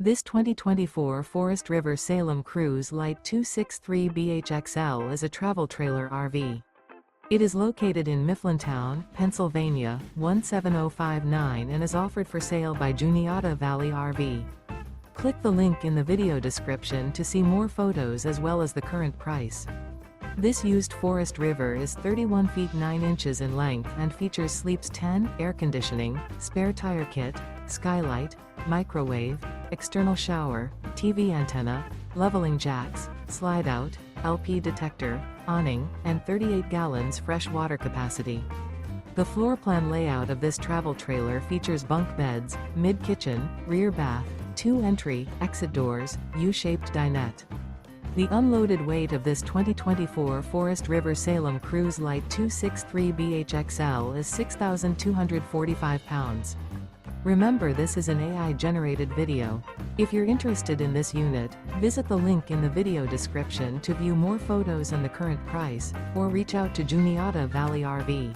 This 2024 Forest River Salem Cruise Lite 263BHXL is a travel trailer RV. It is located in Mifflintown, Pennsylvania, 17059 and is offered for sale by Juniata Valley RV. Click the link in the video description to see more photos as well as the current price. This used Forest River is 31 feet 9 inches in length and features sleeps 10, air conditioning, spare tire kit, skylight, microwave, external shower, TV antenna, leveling jacks, slide out, LP detector, awning, and 38 gallons fresh water capacity. The floor plan layout of this travel trailer features bunk beds, mid-kitchen, rear bath, 2 entry, exit doors, U-shaped dinette. The unloaded weight of this 2024 Forest River Salem Cruise Lite 263BHXL is 6,245 pounds. Remember, this is an AI-generated video. If you're interested in this unit, visit the link in the video description to view more photos and the current price, or reach out to Juniata Valley RV.